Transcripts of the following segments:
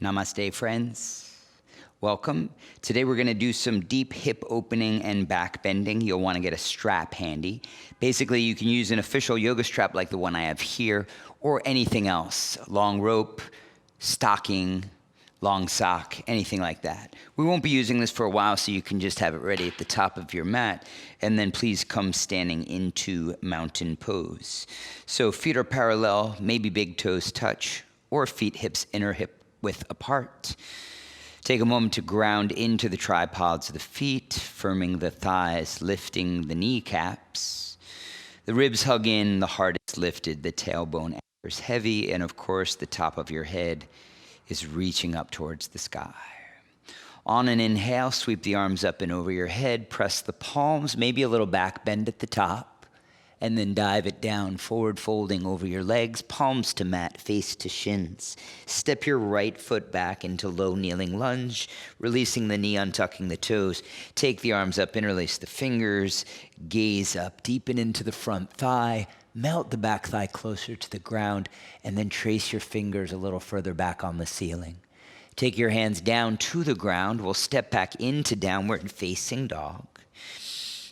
Namaste, friends. Welcome. Today we're going to do some deep hip opening and back bending. You'll want to get a strap handy. Basically, you can use an official yoga strap like the one I have here, or anything else. Long rope, stocking, long sock, anything like that. We won't be using this for a while, so you can just have it ready at the top of your mat. And then please come standing into mountain pose. So feet are parallel, maybe big toes touch, or feet hips inner hip width apart. Take a moment to ground into the tripods of the feet, firming the thighs, lifting the kneecaps. The ribs hug in, the heart is lifted, the tailbone anchors heavy, and of course the top of your head is reaching up towards the sky. On an inhale, sweep the arms up and over your head, press the palms, maybe a little back bend at the top, and then dive it down, forward folding over your legs, palms to mat, face to shins. Step your right foot back into low kneeling lunge, releasing the knee, untucking the toes. Take the arms up, interlace the fingers, gaze up, deepen into the front thigh, melt the back thigh closer to the ground, and then trace your fingers a little further back on the ceiling. Take your hands down to the ground. We'll step back into downward facing dog.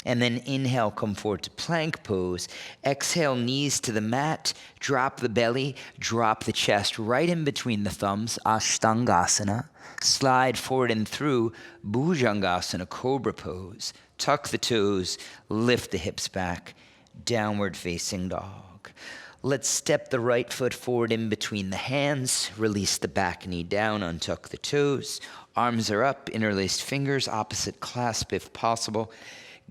And then inhale, come forward to plank pose. Exhale, knees to the mat. Drop the belly, drop the chest right in between the thumbs, Ashtangasana. Slide forward and through, Bhujangasana, Cobra Pose. Tuck the toes, lift the hips back, downward facing dog. Let's step the right foot forward in between the hands. Release the back knee down, untuck the toes. Arms are up, interlaced fingers, opposite clasp if possible.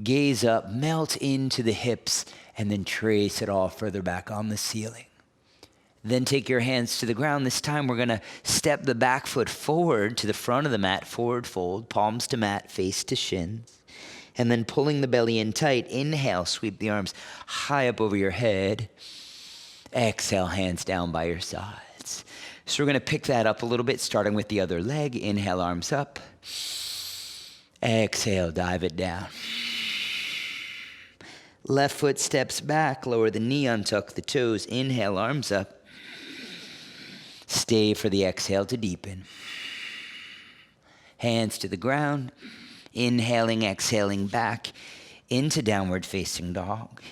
Gaze up, melt into the hips, and then trace it all further back on the ceiling. Then take your hands to the ground. This time we're going to step the back foot forward to the front of the mat, forward fold, palms to mat, face to shins. And then pulling the belly in tight, inhale, sweep the arms high up over your head. Exhale, hands down by your sides. So we're going to pick that up a little bit, starting with the other leg. Inhale, arms up. Exhale, dive it down. Left foot steps back, lower the knee, untuck the toes. Inhale, arms up. Stay for the exhale to deepen. Hands to the ground. Inhaling, exhaling back into downward facing dog.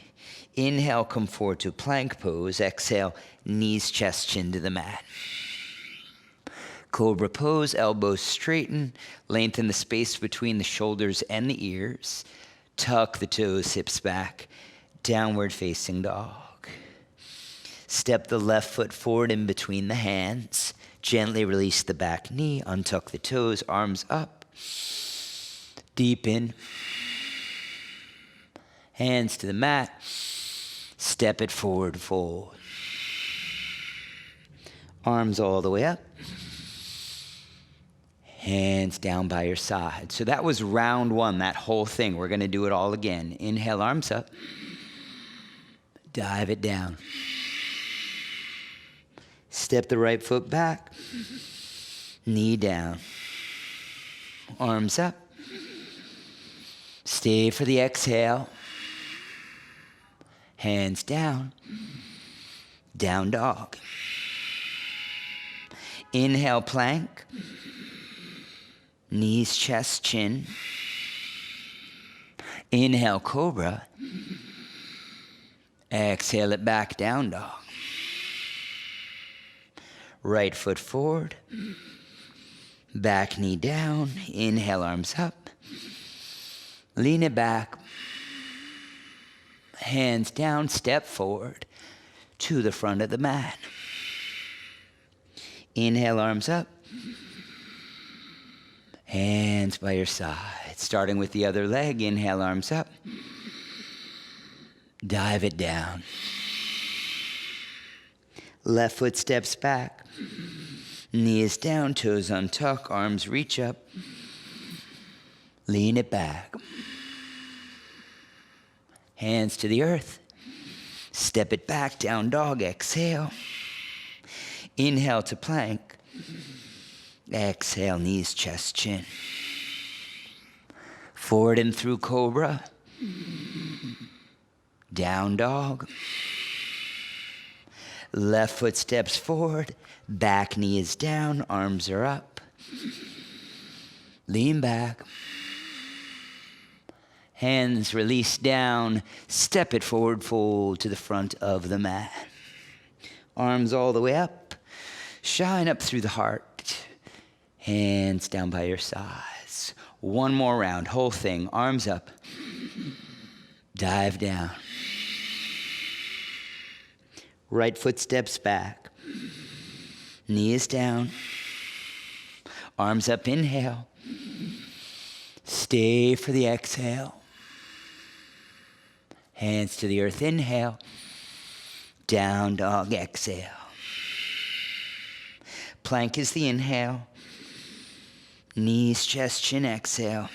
Inhale, come forward to plank pose. Exhale, knees, chest, chin to the mat. Cobra Pose, elbows straighten. Lengthen the space between the shoulders and the ears. Tuck the toes, hips back, downward facing dog. Step the left foot forward in between the hands. Gently release the back knee, untuck the toes, arms up. Deepen. Hands to the mat. Step it forward, fold. Arms all the way up. Hands down by your side. So that was round one, that whole thing. We're going to do it all again. Inhale, arms up. Dive it down. Step the right foot back. Knee down. Arms up. Stay for the exhale. Hands down. Down dog. Inhale, plank. Knees, chest, chin. Inhale, cobra. Exhale it back, down dog. Right foot forward. Back knee down. Inhale, arms up. Lean it back. Hands down, step forward to the front of the mat. Inhale, arms up. Hands by your side. Starting with the other leg. Inhale, arms up. Dive it down. Left foot steps back. Knee is down, toes untuck, arms reach up. Lean it back. Hands to the earth. Step it back, down dog, exhale. Inhale to plank. Exhale, knees, chest, chin. Forward and through cobra. Down dog. Left foot steps forward, back knee is down, arms are up. Lean back. Hands release down, step it forward, fold to the front of the mat. Arms all the way up, shine up through the heart. Hands down by your sides. One more round, whole thing, arms up. Dive down. Right foot steps back. Knee is down. Arms up, inhale. Stay for the exhale. Hands to the earth, inhale. Down dog, exhale. Plank is the inhale. Knees, chest, chin, exhale.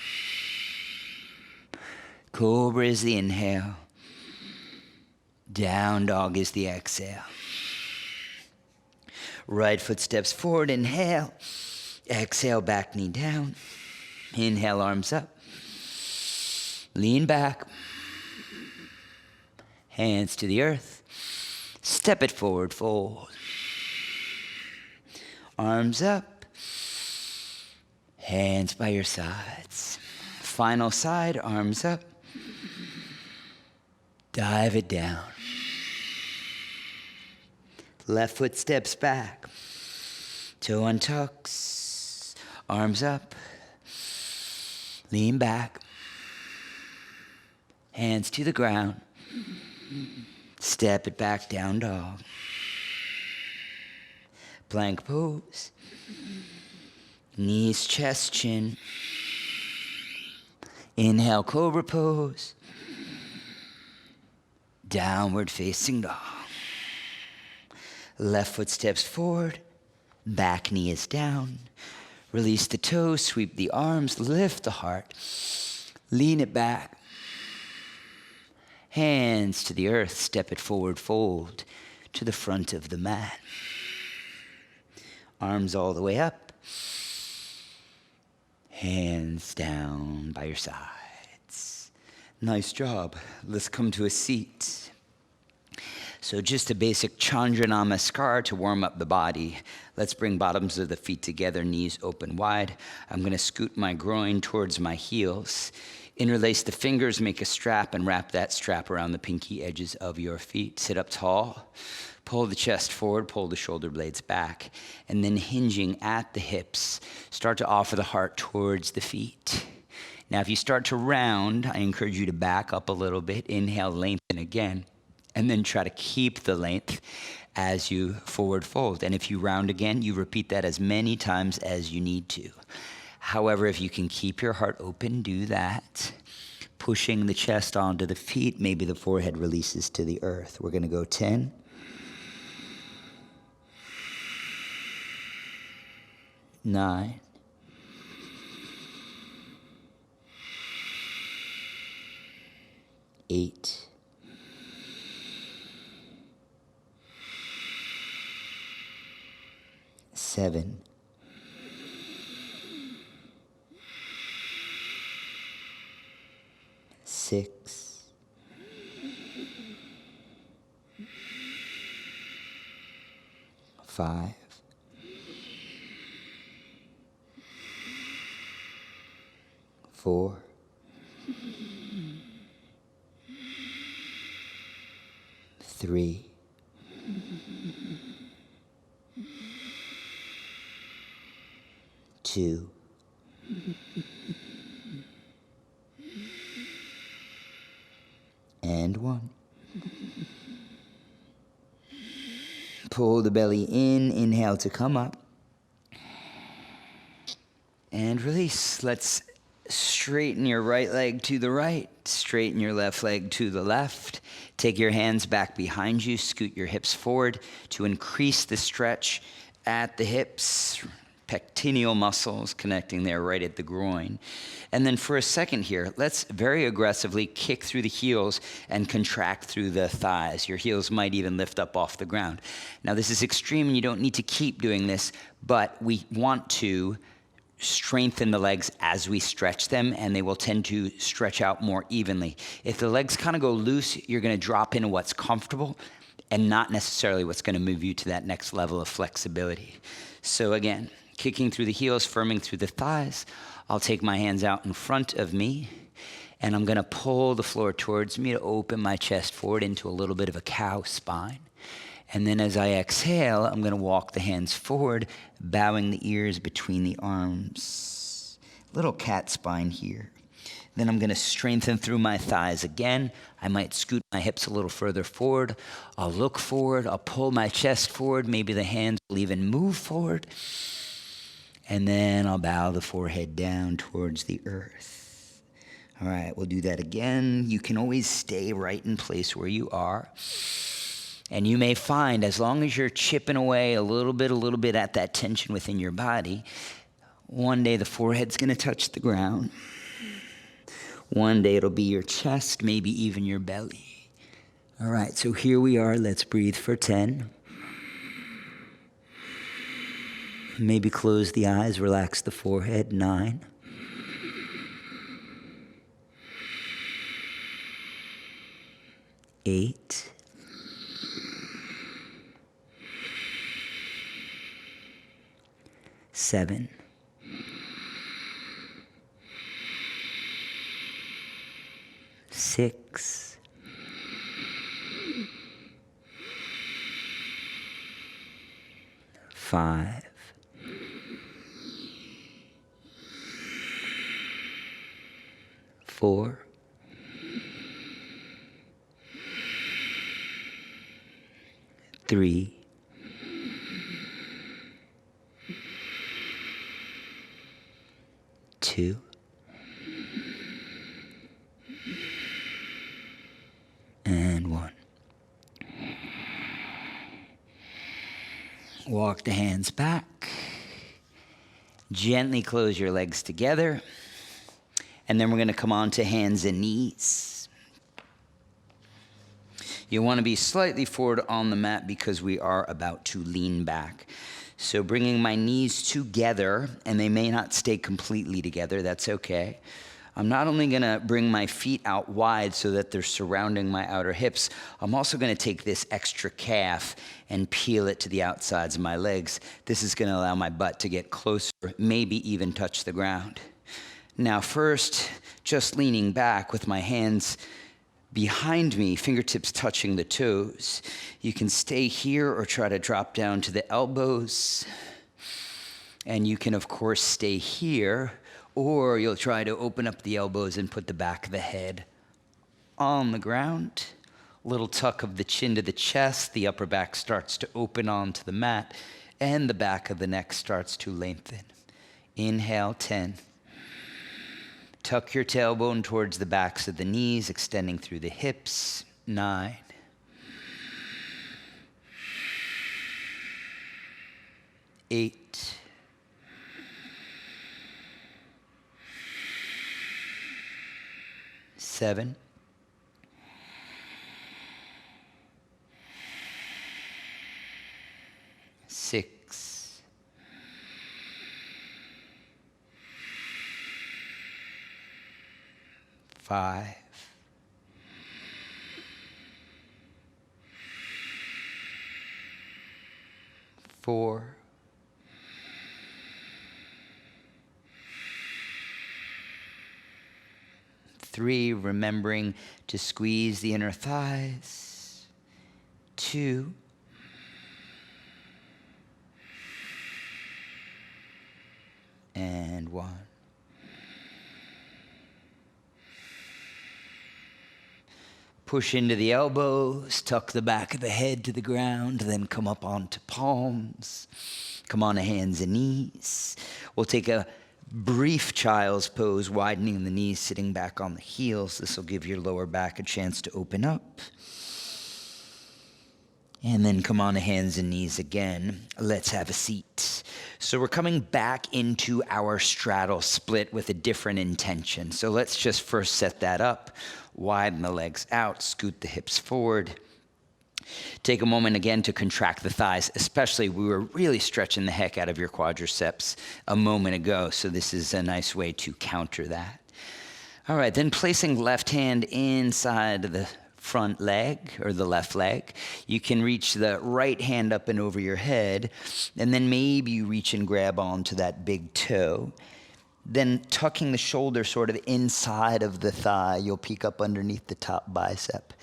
Cobra is the inhale. Down dog is the exhale. Right foot steps forward, inhale. Exhale, back knee down. Inhale, arms up. Lean back. Hands to the earth. Step it forward, fold. Arms up. Hands by your sides. Final side, arms up. Dive it down. Left foot steps back. Toe untucks. Arms up. Lean back. Hands to the ground. Step it back, down dog. Plank pose. Knees, chest, chin. Inhale, Cobra Pose. Downward facing dog. Left foot steps forward. Back knee is down. Release the toes, sweep the arms, lift the heart. Lean it back. Hands to the earth, step it forward, fold to the front of the mat. Arms all the way up. Hands down by your sides. Nice job. Let's come to a seat. So just a basic Chandra Namaskar to warm up the body. Let's bring bottoms of the feet together, knees open wide. I'm going to scoot my groin towards my heels. Interlace the fingers, make a strap, and wrap that strap around the pinky edges of your feet. Sit up tall. Pull the chest forward, pull the shoulder blades back. And then hinging at the hips, start to offer the heart towards the feet. Now, if you start to round, I encourage you to back up a little bit. Inhale, lengthen again. And then try to keep the length as you forward fold. And if you round again, you repeat that as many times as you need to. However, if you can keep your heart open, do that. Pushing the chest onto the feet, maybe the forehead releases to the earth. We're going to go 10. 9. 8. 7. 6. 5. 4. 3. 2. And 1. Pull the belly in, inhale to come up. And release. Let's straighten your right leg to the right, straighten your left leg to the left. Take your hands back behind you, scoot your hips forward to increase the stretch at the hips. Pectineal muscles connecting there right at the groin. And then for a second here, let's very aggressively kick through the heels and contract through the thighs. Your heels might even lift up off the ground. Now this is extreme and you don't need to keep doing this, but we want to strengthen the legs as we stretch them, and they will tend to stretch out more evenly. If the legs kind of go loose, you're going to drop into what's comfortable. and not necessarily what's going to move you to that next level of flexibility. So again, kicking through the heels, firming through the thighs. I'll take my hands out in front of me, and I'm going to pull the floor towards me to open my chest forward into a little bit of a cow spine. And then as I exhale, I'm going to walk the hands forward, bowing the ears between the arms. Little cat spine here. Then I'm going to strengthen through my thighs again. I might scoot my hips a little further forward. I'll look forward. I'll pull my chest forward. Maybe the hands will even move forward. And then I'll bow the forehead down towards the earth. All right, we'll do that again. You can always stay right in place where you are. And you may find, as long as you're chipping away a little bit at that tension within your body, one day the forehead's going to touch the ground. One day it'll be your chest, maybe even your belly. All right, so here we are. Let's breathe for 10. Maybe close the eyes, relax the forehead. 9. 8. 7. 6. 5. 4. 3. 2. And 1. Walk the hands back. Gently close your legs together. And then we're going to come on to hands and knees. You want to be slightly forward on the mat because we are about to lean back. So bringing my knees together, and they may not stay completely together, that's okay. I'm not only going to bring my feet out wide so that they're surrounding my outer hips, I'm also going to take this extra calf and peel it to the outsides of my legs. This is going to allow my butt to get closer, maybe even touch the ground. Now first, just leaning back with my hands behind me, fingertips touching the toes. You can stay here or try to drop down to the elbows. And you can, of course, stay here, or you'll try to open up the elbows and put the back of the head on the ground. Little tuck of the chin to the chest. The upper back starts to open onto the mat, and the back of the neck starts to lengthen. Inhale, 10. Tuck your tailbone towards the backs of the knees, extending through the hips. 9. 8. 7. 6. 5. 4. 3, remembering to squeeze the inner thighs. 2. 1. Push into the elbows, tuck the back of the head to the ground, then come up onto palms. Come on to hands and knees. We'll take a brief child's pose, widening the knees, sitting back on the heels. This will give your lower back a chance to open up. And then come on to hands and knees again. Let's have a seat. So we're coming back into our straddle split with a different intention. So let's just first set that up. Widen the legs out, scoot the hips forward. Take a moment again to contract the thighs, especially we were really stretching the heck out of your quadriceps a moment ago, so this is a nice way to counter that. All right, then placing left hand inside the front leg or the left leg. You can reach the right hand up and over your head, and then maybe you reach and grab onto that big toe. Then tucking the shoulder sort of inside of the thigh, you'll peek up underneath the top bicep.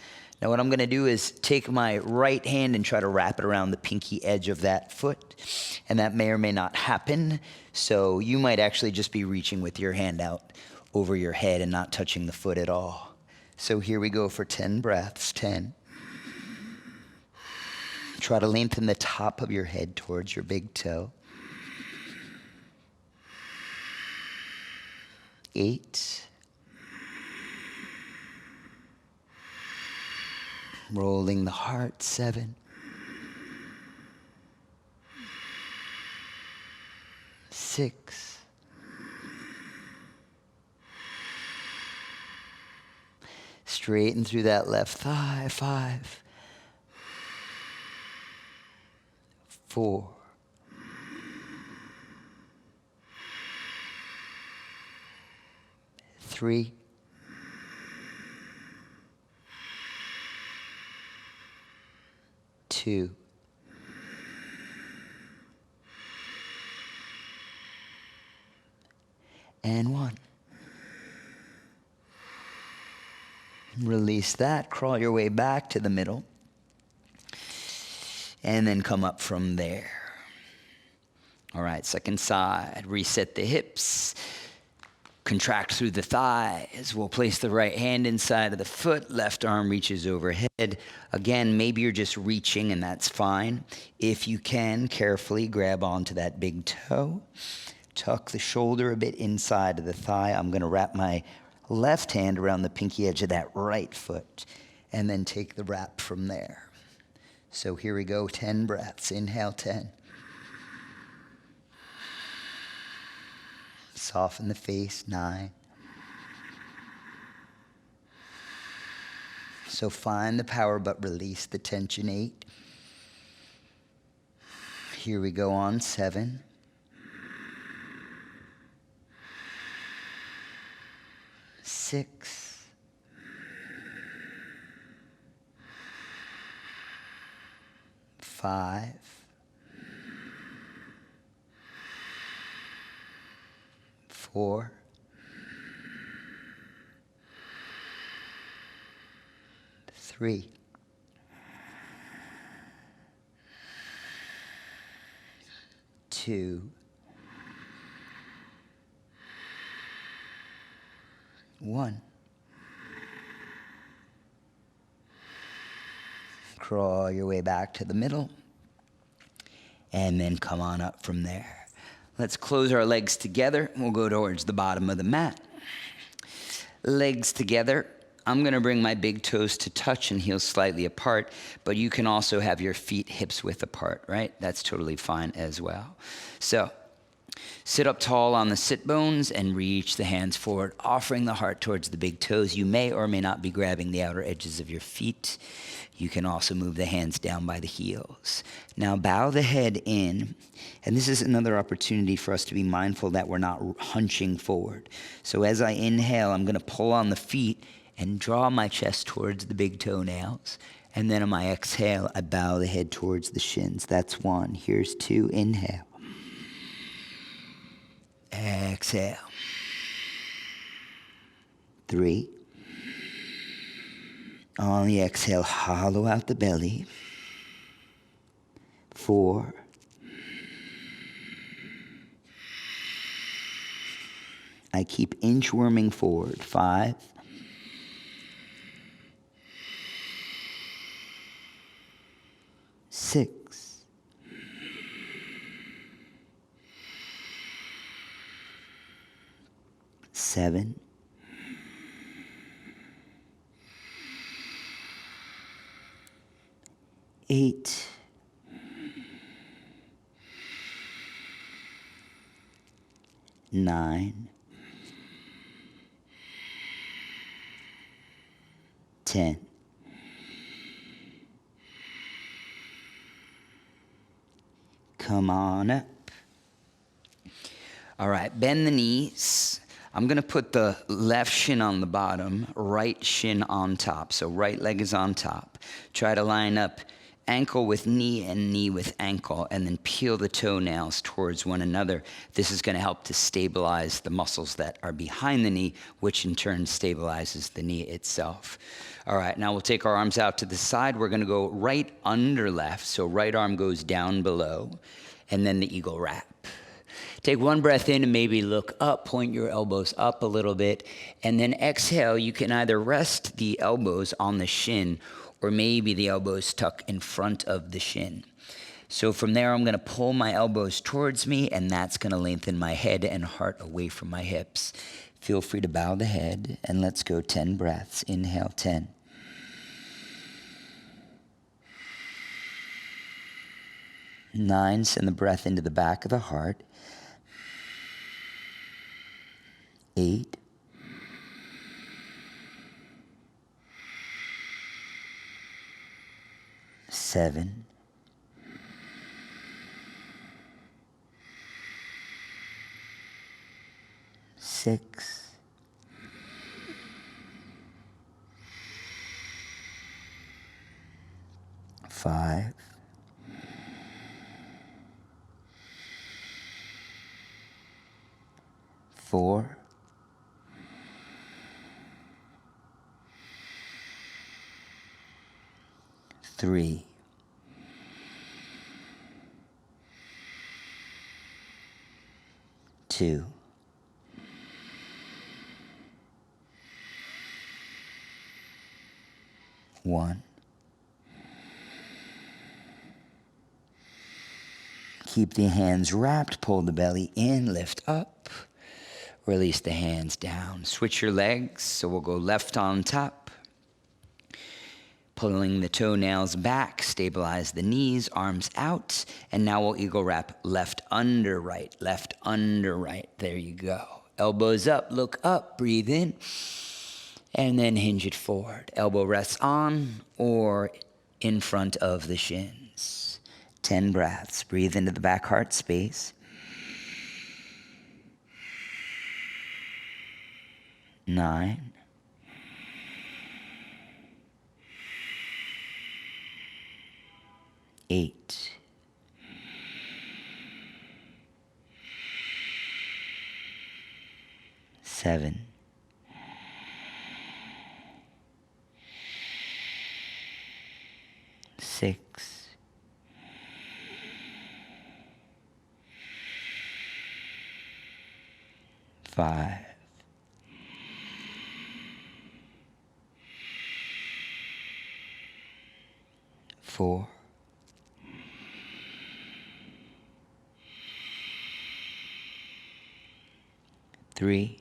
Now what I'm going to do is take my right hand and try to wrap it around the pinky edge of that foot, and that may or may not happen. So you might actually just be reaching with your hand out over your head and not touching the foot at all. So here we go for 10 breaths. 10. Try to lengthen the top of your head towards your big toe. 8. Rolling the heart. 7. 6. 5. Straighten through that left thigh. 5. 4. 3. 2. And 1. Release that. Crawl your way back to the middle. And then come up from there. All right, second side. Reset the hips. Contract through the thighs. We'll place the right hand inside of the foot. Left arm reaches overhead. Again, maybe you're just reaching, and that's fine. If you can, carefully grab onto that big toe. Tuck the shoulder a bit inside of the thigh. I'm going to wrap my left hand around the pinky edge of that right foot, and then take the wrap from there. So here we go, 10 breaths. Inhale, 10. Soften the face, 9. So find the power, but release the tension, 8. Here we go on 7. 6. 5. 4. 3. 2. 1. Crawl your way back to the middle, and then come on up from there. Let's close our legs together. We'll go towards the bottom of the mat. Legs together. I'm going to bring my big toes to touch and heels slightly apart, but you can also have your feet hips width apart, right? That's totally fine as well. So sit up tall on the sit bones and reach the hands forward, offering the heart towards the big toes. You may or may not be grabbing the outer edges of your feet. You can also move the hands down by the heels. Now bow the head in, and this is another opportunity for us to be mindful that we're not hunching forward. So as I inhale, I'm going to pull on the feet and draw my chest towards the big toenails. And then on my exhale, I bow the head towards the shins. That's 1. Here's 2. Inhale. Exhale. 3. On the exhale, hollow out the belly. 4. 5. I keep inchworming forward. 5. 6. 7. 8. 9. 10. Come on up. All right, bend the knees. I'm going to put the left shin on the bottom, right shin on top. So right leg is on top. Try to line up ankle with knee and knee with ankle, and then peel the toenails towards one another. This is going to help to stabilize the muscles that are behind the knee, which in turn stabilizes the knee itself. All right, now we'll take our arms out to the side. We're going to go right under left, so right arm goes down below, and then the eagle wrap. Take one breath in and maybe look up, point your elbows up a little bit, and then exhale. You can either rest the elbows on the shin or maybe the elbows tuck in front of the shin. So from there, I'm going to pull my elbows towards me, and that's going to lengthen my head and heart away from my hips. Feel free to bow the head, and let's go 10 breaths. Inhale, 10. 9, send the breath into the back of the heart. 8. 7. 6. 5. 4. 3. 2. 1. Keep the hands wrapped, pull the belly in, lift up, release the hands down. Switch your legs, so we'll go left on top, pulling the toenails back, stabilize the knees, arms out, and now we'll eagle wrap left under right, left under right. There you go. Elbows up, look up, breathe in, and then hinge it forward. Elbow rests on or in front of the shins. 10 breaths. Breathe into the back heart space. 9. 8. 7. 6. 5. 4. 3.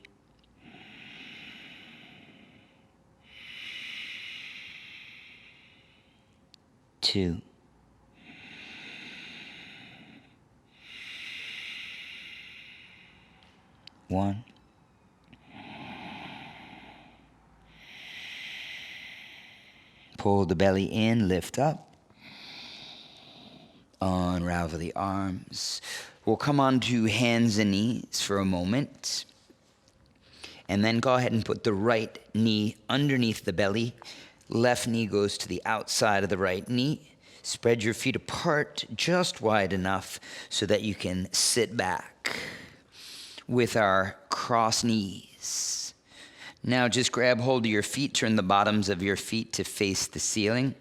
2. 1. Pull the belly in, lift up. Unravel the arms. We'll come onto hands and knees for a moment. And then go ahead and put the right knee underneath the belly. Left knee goes to the outside of the right knee. Spread your feet apart just wide enough so that you can sit back with our cross knees. Now just grab hold of your feet, turn the bottoms of your feet to face the ceiling.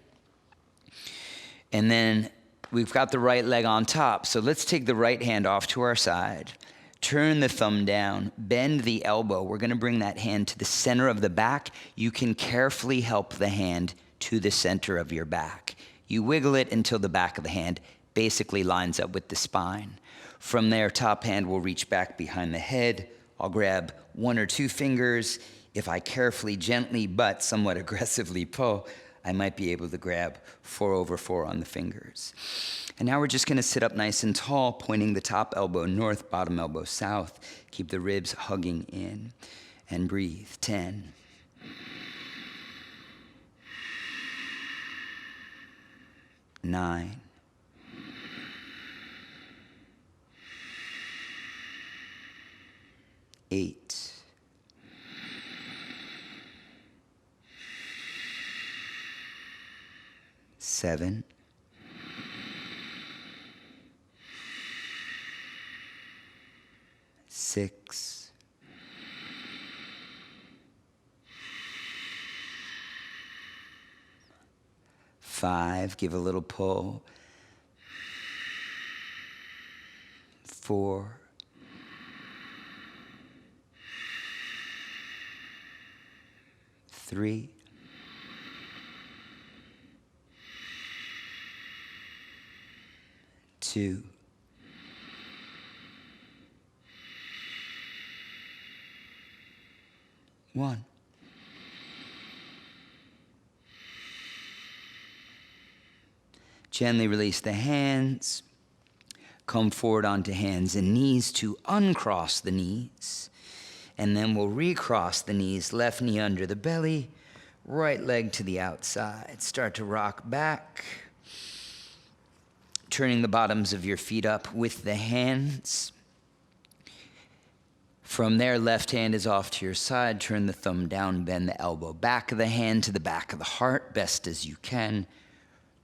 And then we've got the right leg on top, so let's take the right hand off to our side. Turn the thumb down, bend the elbow. We're going to bring that hand to the center of the back. You can carefully help the hand to the center of your back. You wiggle it until the back of the hand basically lines up with the spine. From there, top hand will reach back behind the head. I'll grab 1 or 2 fingers. If I carefully, gently, but somewhat aggressively pull, I might be able to grab 4/4 on the fingers. And now we're just going to sit up nice and tall, pointing the top elbow north, bottom elbow south. Keep the ribs hugging in. And breathe. 10. 9. 8. 7, 6, 5, give a little pull. 4, 3, 2, 1. Gently release the hands. Come forward onto hands and knees to uncross the knees. And then we'll recross the knees, left knee under the belly, right leg to the outside. Start to rock back, turning the bottoms of your feet up with the hands. From there, left hand is off to your side. Turn the thumb down, bend the elbow. Back of the hand to the back of the heart, best as you can.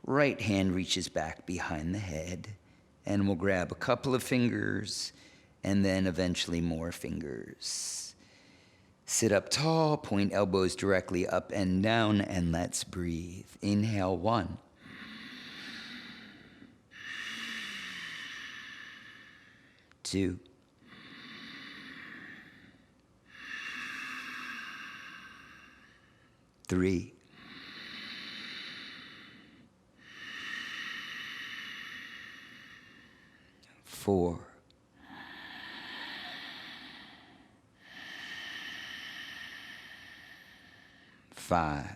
Right hand reaches back behind the head. And we'll grab a couple of fingers and then eventually more fingers. Sit up tall, point elbows directly up and down, and let's breathe. Inhale, 1. 2. 3. 4. 5.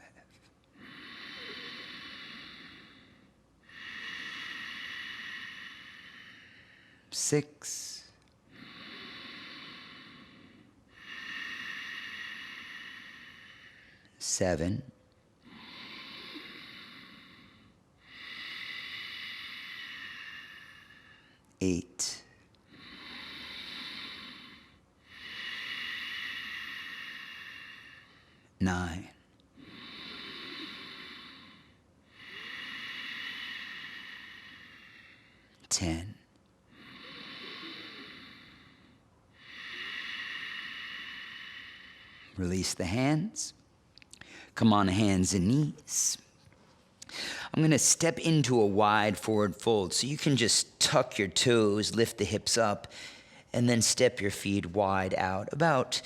6. 7. 8. 9. 10. 11. Release the hands. Come on hands and knees. I'm going to step into a wide forward fold, so you can just tuck your toes, lift the hips up, and then step your feet wide out, about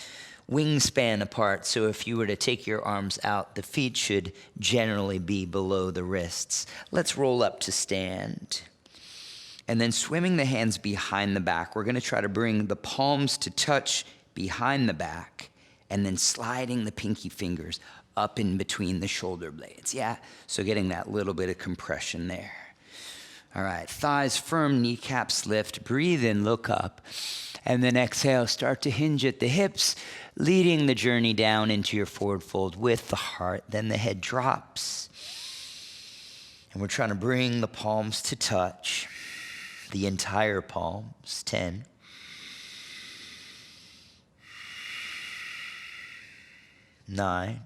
wingspan apart. So if you were to take your arms out, the feet should generally be below the wrists. Let's roll up to stand. And then swimming the hands behind the back, we're going to try to bring the palms to touch behind the back, and then sliding the pinky fingers up in between the shoulder blades. Yeah, so getting that little bit of compression there. All right, thighs firm, kneecaps lift. Breathe in, look up. And then exhale, start to hinge at the hips, leading the journey down into your forward fold with the heart. Then the head drops. And we're trying to bring the palms to touch, the entire palms. 10. 9.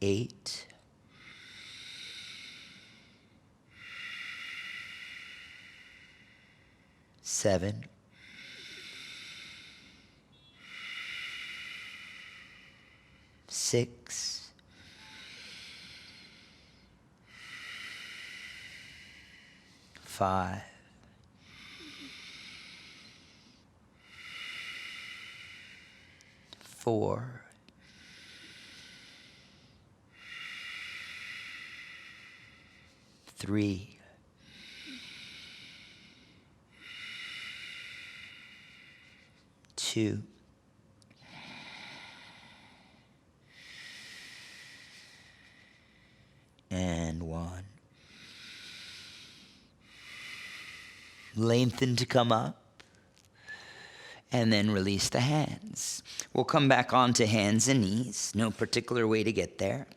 8. 7. 6. 5. 4. 3. 2. And 1. Lengthen to come up. And then release the hands. We'll come back onto hands and knees. No particular way to get there.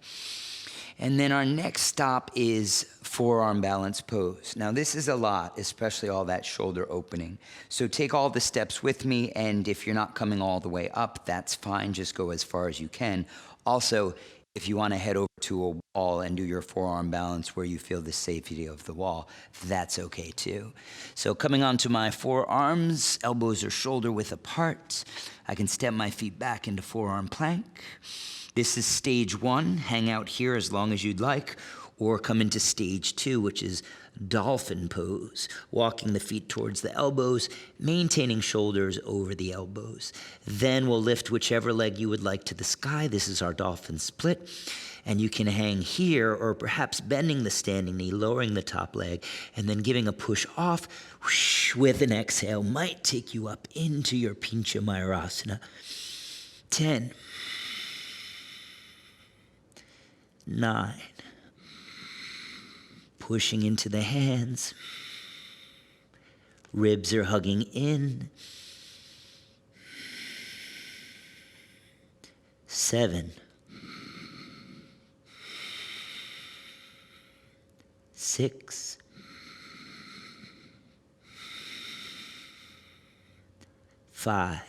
And then our next stop is forearm balance pose. Now this is a lot, especially all that shoulder opening. So take all the steps with me, and if you're not coming all the way up, that's fine, just go as far as you can. Also, if you want to head over to a wall and do your forearm balance where you feel the safety of the wall, that's okay too. So coming onto my forearms, elbows are shoulder width apart. I can step my feet back into forearm plank. This is stage 1. Hang out here as long as you'd like, or come into stage 2, which is Dolphin Pose, walking the feet towards the elbows, maintaining shoulders over the elbows. Then we'll lift whichever leg you would like to the sky. This is our Dolphin Split. And you can hang here, or perhaps bending the standing knee, lowering the top leg, and then giving a push off whoosh, with an exhale. Might take you up into your Pincha Mayurasana. 10, 9, pushing into the hands. Ribs are hugging in. 7, 6, 5,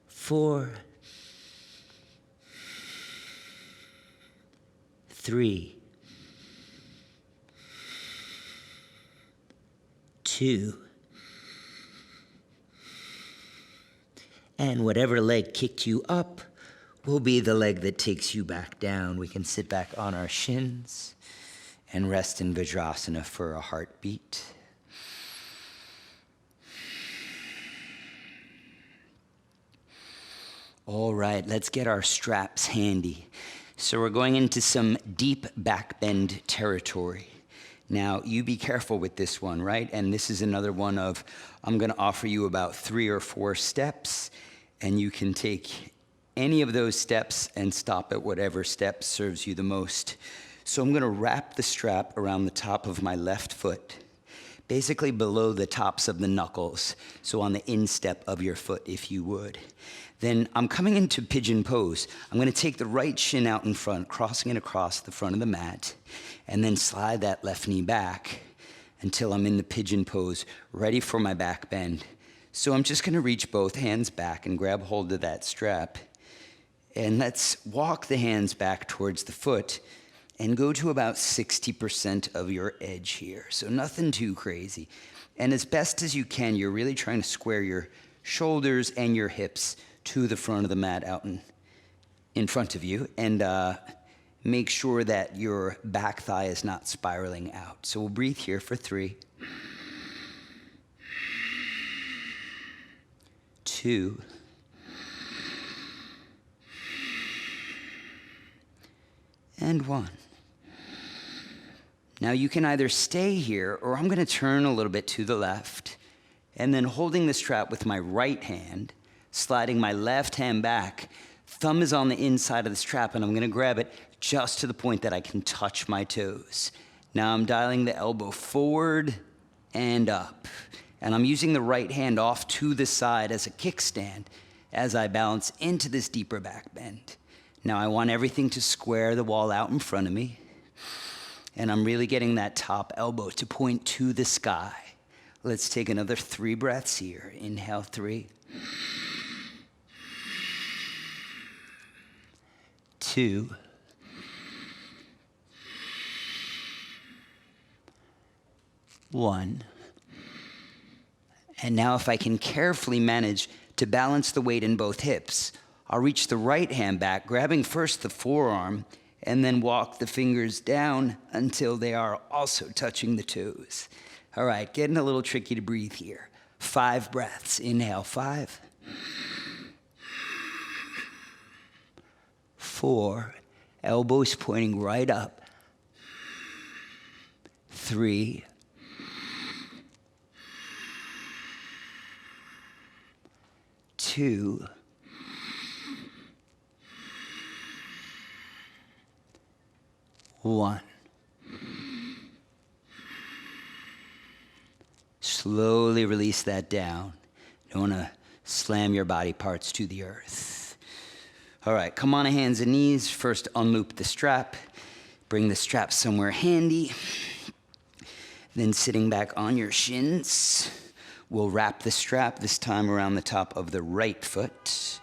4, 3, 2, and whatever leg kicked you up will be the leg that takes you back down. We can sit back on our shins and rest in Vajrasana for a heartbeat. All right, let's get our straps handy. So we're going into some deep back bend territory. Now, you be careful with this one, right? And this is another one of, I'm gonna offer you about 3 or 4 steps, and you can take any of those steps and stop at whatever step serves you the most. So I'm gonna wrap the strap around the top of my left foot, basically below the tops of the knuckles, so on the instep of your foot, if you would. Then I'm coming into Pigeon Pose. I'm gonna take the right shin out in front, crossing it across the front of the mat, and then slide that left knee back until I'm in the Pigeon Pose, ready for my back bend. So I'm just gonna reach both hands back and grab hold of that strap. And let's walk the hands back towards the foot and go to about 60% of your edge here. So nothing too crazy. And as best as you can, you're really trying to square your shoulders and your hips to the front of the mat out in front of you, and make sure that your back thigh is not spiraling out. So we'll breathe here for 3, 2, 1. Now you can either stay here, or I'm gonna turn a little bit to the left, and then holding the strap with my right hand, sliding my left hand back, thumb is on the inside of the strap, and I'm gonna grab it just to the point that I can touch my toes. Now I'm dialing the elbow forward and up, and I'm using the right hand off to the side as a kickstand as I balance into this deeper back bend. Now I want everything to square the wall out in front of me, and I'm really getting that top elbow to point to the sky. Let's take another 3 breaths here. Inhale, 3, 2, 1. And now if I can carefully manage to balance the weight in both hips, I'll reach the right hand back, grabbing first the forearm, and then walk the fingers down until they are also touching the toes. All right, getting a little tricky to breathe here. 5 breaths. Inhale, 5, 4, elbows pointing right up, 3, 2, 1. Slowly release that down. Don't want to slam your body parts to the earth. All right, come on to hands and knees. First, unloop the strap. Bring the strap somewhere handy. Then sitting back on your shins, we'll wrap the strap, this time around the top of the right foot.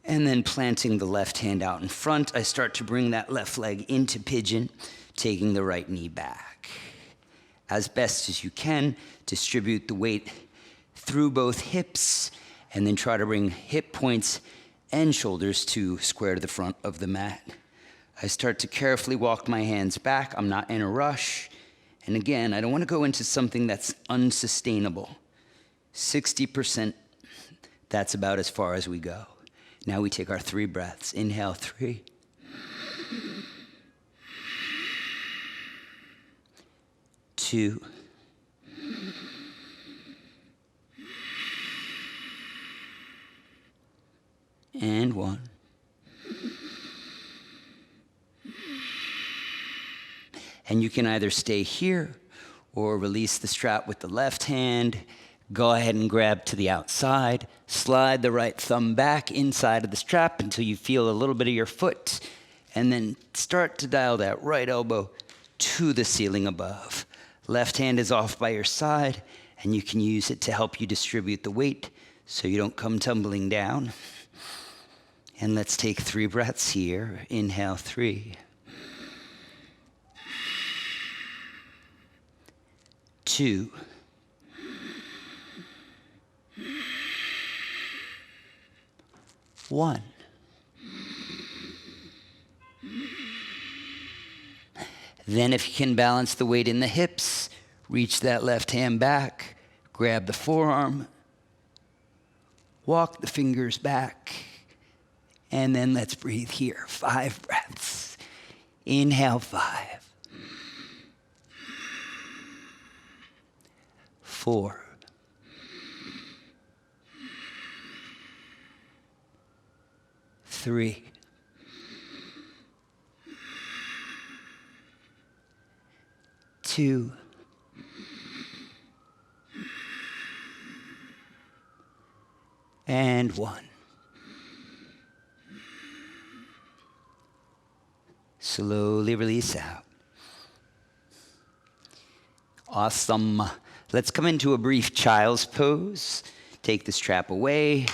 And then planting the left hand out in front, I start to bring that left leg into pigeon, taking the right knee back. As best as you can, distribute the weight through both hips, and then try to bring hip points and shoulders to square to the front of the mat. I start to carefully walk my hands back. I'm not in a rush. And again, I don't want to go into something that's unsustainable. 60%, that's about as far as we go. Now we take our 3 breaths. Inhale, 3. Two. And 1. And you can either stay here or release the strap with the left hand. Go ahead and grab to the outside. Slide the right thumb back inside of the strap until you feel a little bit of your foot. And then start to dial that right elbow to the ceiling above. Left hand is off by your side, and you can use it to help you distribute the weight so you don't come tumbling down. And let's take 3 breaths here. Inhale, 3. 2. 1. Then if you can balance the weight in the hips, reach that left hand back, grab the forearm, walk the fingers back, and then let's breathe here. 5 breaths. Inhale, 5. 4. 3. 2. And 1. Slowly release out. Awesome. Let's come into a brief child's pose. Take the strap away.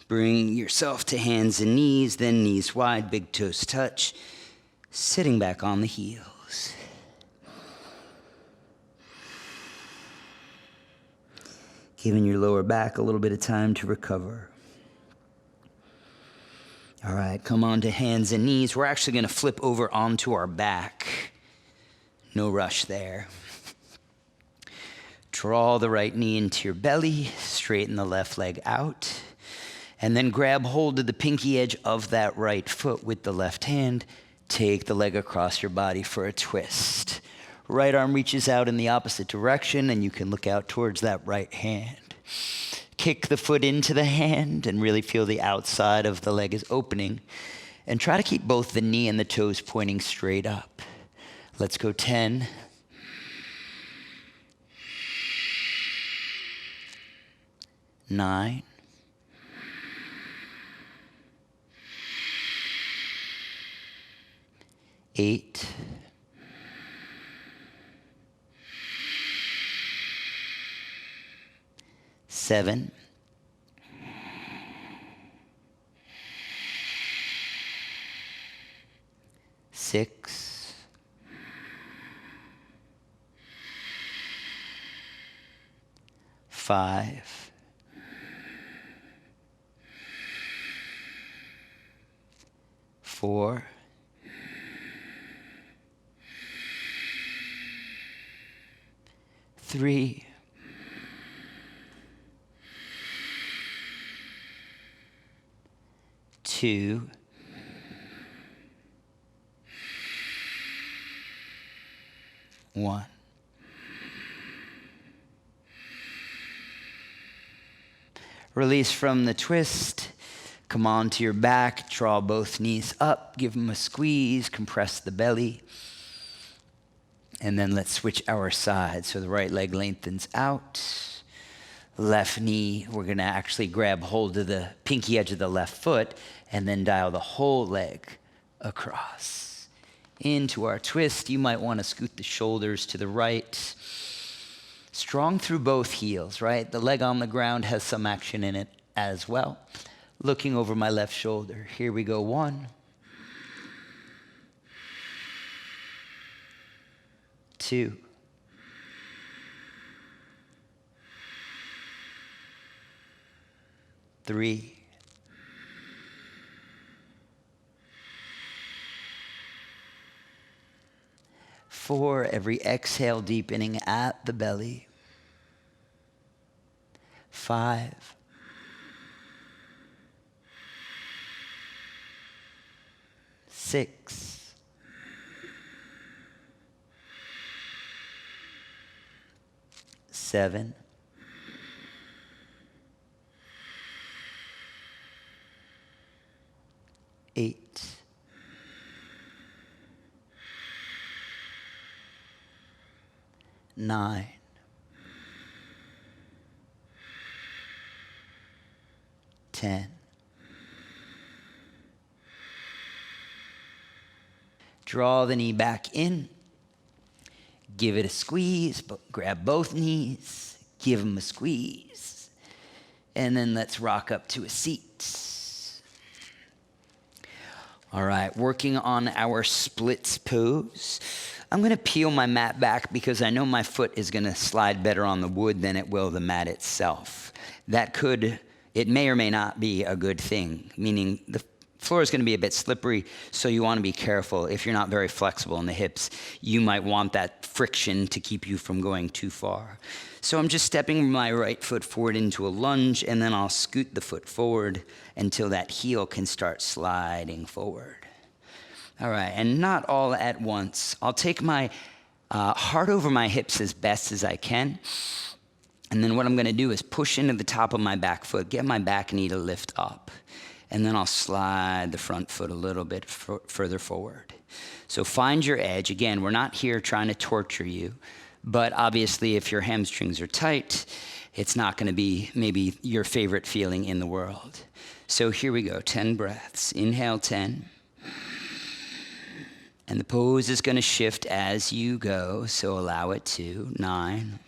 Bring yourself to hands and knees, then knees wide, big toes touch. Sitting back on the heels. Giving your lower back a little bit of time to recover. All right, come on to hands and knees. We're actually going to flip over onto our back. No rush there. Draw the right knee into your belly, straighten the left leg out, and then grab hold of the pinky edge of that right foot with the left hand. Take the leg across your body for a twist. Right arm reaches out in the opposite direction, and you can look out towards that right hand. Kick the foot into the hand and really feel the outside of the leg is opening. And try to keep both the knee and the toes pointing straight up. Let's go 10. 9. 8. 7. 6. 5. 4. 3. 2. 1. Release from the twist. Come on to your back. Draw both knees up. Give them a squeeze. Compress the belly. And then let's switch our sides. So the right leg lengthens out. Left knee, we're gonna actually grab hold of the pinky edge of the left foot and then dial the whole leg across. Into our twist, you might wanna scoot the shoulders to the right. Strong through both heels, right? The leg on the ground has some action in it as well. Looking over my left shoulder. Here we go, 1, 2, 3, 4, every exhale deepening at the belly. 5, 6, 7, 8, 9, 10. Draw the knee back in. Give it a squeeze, grab both knees, give them a squeeze. And then let's rock up to a seat. All right, working on our splits pose. I'm gonna peel my mat back because I know my foot is gonna slide better on the wood than it will the mat itself. It may or may not be a good thing, meaning the floor is gonna be a bit slippery, so you wanna be careful. If you're not very flexible in the hips, you might want that friction to keep you from going too far. So I'm just stepping my right foot forward into a lunge, and then I'll scoot the foot forward until that heel can start sliding forward. All right, and not all at once. I'll take my heart over my hips as best as I can. And then what I'm gonna do is push into the top of my back foot, get my back knee to lift up. And then I'll slide the front foot a little bit further forward. So find your edge. Again, we're not here trying to torture you, but obviously if your hamstrings are tight, it's not gonna be maybe your favorite feeling in the world. So here we go, 10 breaths. Inhale, 10. And the pose is gonna shift as you go, so allow it to. 9.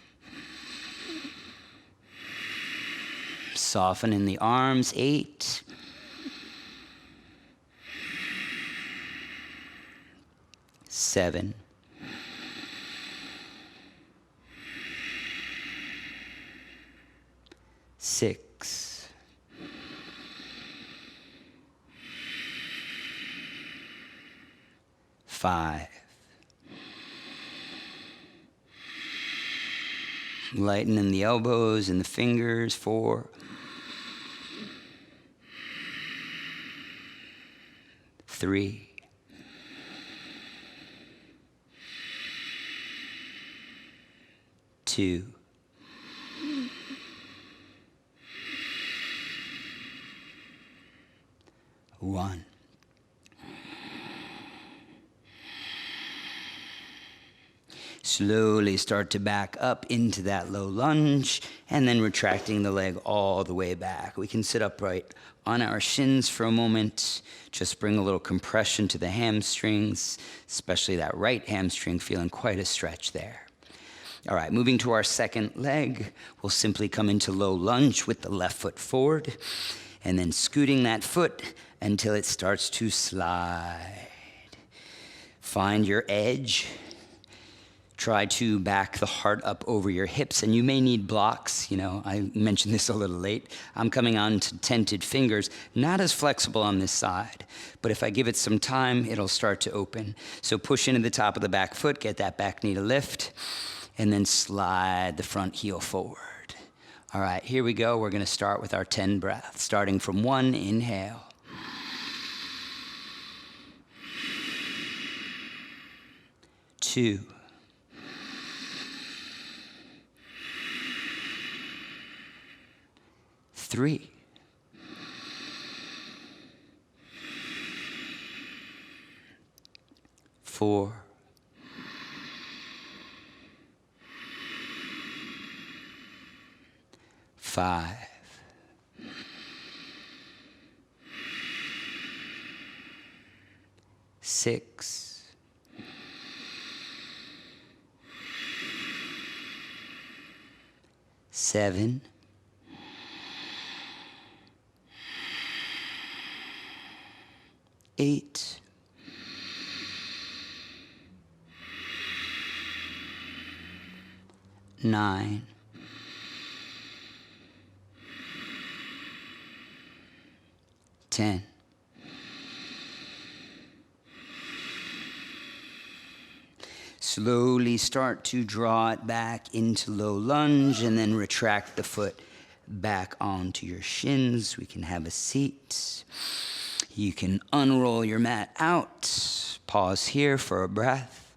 Soften in the arms, 8. 7. 6. 5. Lighten in the elbows and the fingers, 4. 3. 2. 1. Slowly start to back up into that low lunge, and then retracting the leg all the way back. We can sit upright on our shins for a moment. Just bring a little compression to the hamstrings, especially that right hamstring, feeling quite a stretch there. All right, moving to our second leg, we'll simply come into low lunge with the left foot forward, and then scooting that foot until it starts to slide. Find your edge. Try to back the heart up over your hips, and you may need blocks. I mentioned this a little late. I'm coming on to tented fingers, not as flexible on this side, but if I give it some time, it'll start to open. So push into the top of the back foot, get that back knee to lift, and then slide the front heel forward. All right, here we go. We're gonna start with our 10 breaths, starting from 1, inhale. 2. 3. 4. 5. 5, 6, 7, 8, 9, 10. Slowly start to draw it back into low lunge and then retract the foot back onto your shins. We can have a seat. You can unroll your mat out. Pause here for a breath.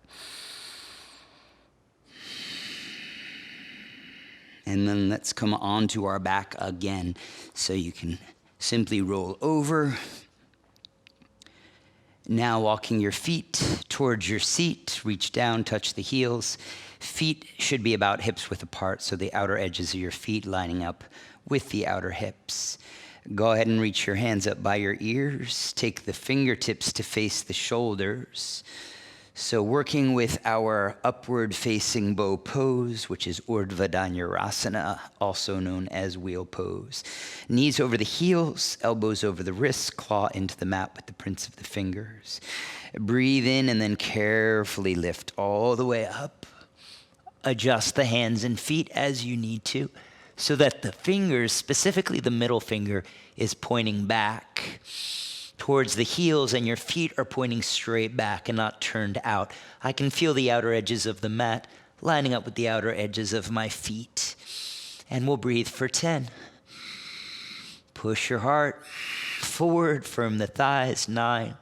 And then let's come onto our back again. So you can simply roll over. Now walking your feet towards your seat, reach down, touch the heels. Feet should be about hips width apart, so the outer edges of your feet lining up with the outer hips. Go ahead and reach your hands up by your ears. Take the fingertips to face the shoulders. So working with our upward facing bow pose, which is Urdhva Dhanurasana, also known as wheel pose. Knees over the heels, elbows over the wrists, claw into the mat with the prints of the fingers. Breathe in and then carefully lift all the way up. Adjust the hands and feet as you need to, so that the fingers, specifically the middle finger, is pointing back towards the heels and your feet are pointing straight back and not turned out. I can feel the outer edges of the mat lining up with the outer edges of my feet. And we'll breathe for 10. Push your heart forward, firm the thighs. 9.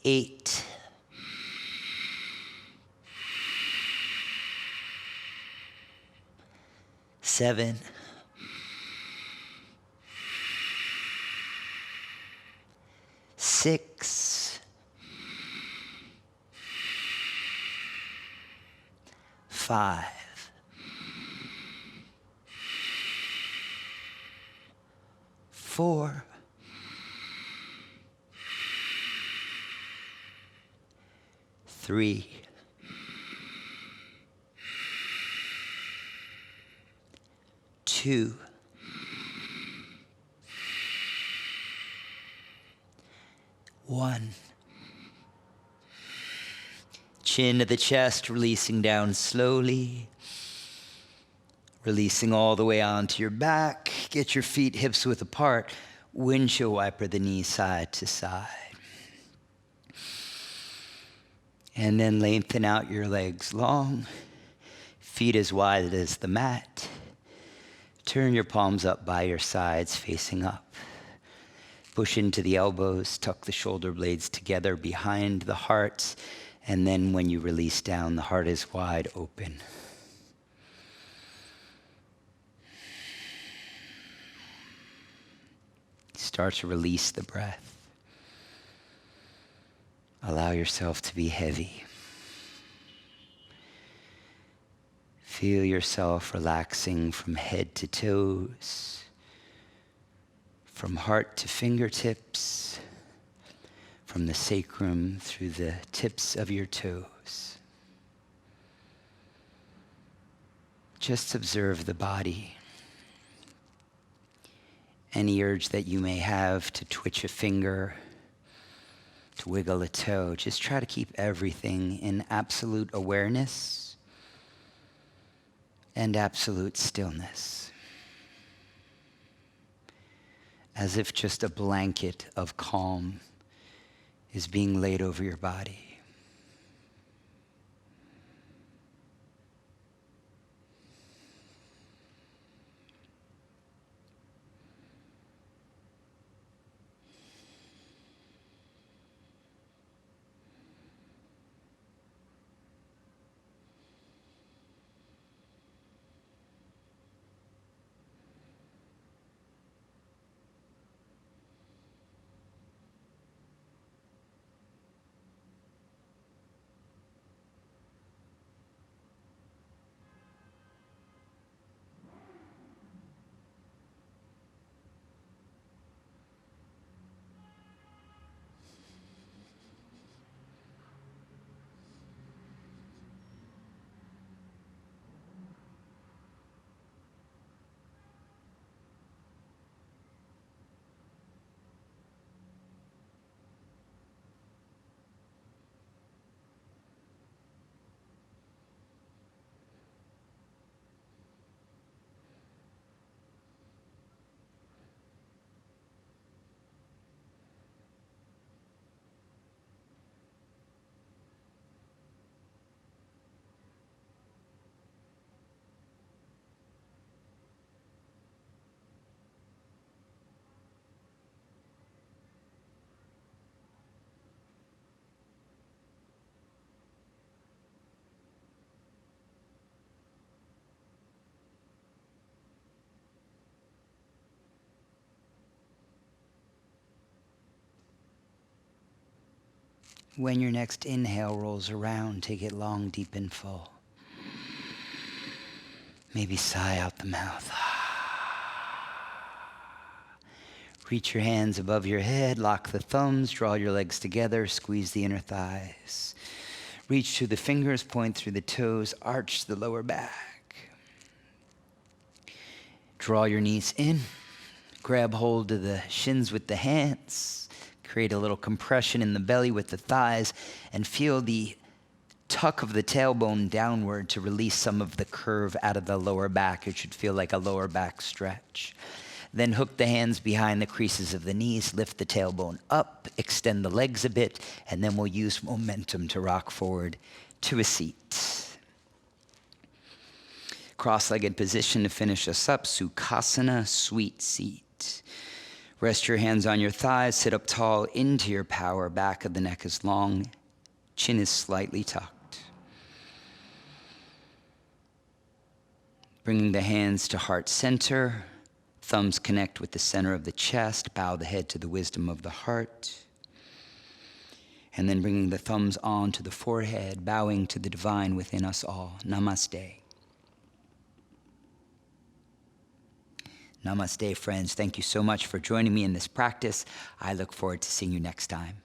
8. 7. 6. 5. 4. 3. 2. 1. Chin to the chest, releasing down slowly. Releasing all the way onto your back. Get your feet hips width apart. Windshield wiper the knees side to side. And then lengthen out your legs long. Feet as wide as the mat. Turn your palms up by your sides, facing up. Push into the elbows, tuck the shoulder blades together behind the heart, and then when you release down, the heart is wide open. Start to release the breath. Allow yourself to be heavy. Feel yourself relaxing from head to toes. From heart to fingertips, from the sacrum through the tips of your toes. Just observe the body. Any urge that you may have to twitch a finger, to wiggle a toe, just try to keep everything in absolute awareness and absolute stillness. As if just a blanket of calm is being laid over your body. When your next inhale rolls around, take it long, deep, and full. Maybe sigh out the mouth. Reach your hands above your head, lock the thumbs, draw your legs together, squeeze the inner thighs. Reach through the fingers, point through the toes, arch the lower back. Draw your knees in, grab hold of the shins with the hands, create a little compression in the belly with the thighs, and feel the tuck of the tailbone downward to release some of the curve out of the lower back. It should feel like a lower back stretch. Then hook the hands behind the creases of the knees, lift the tailbone up, extend the legs a bit, and then we'll use momentum to rock forward to a seat. Cross-legged position to finish us up, Sukhasana, sweet seat. Rest your hands on your thighs, sit up tall into your power, back of the neck is long, chin is slightly tucked. Bringing the hands to heart center, thumbs connect with the center of the chest, bow the head to the wisdom of the heart. And then bringing the thumbs on to the forehead, bowing to the divine within us all. Namaste. Namaste, friends. Thank you so much for joining me in this practice. I look forward to seeing you next time.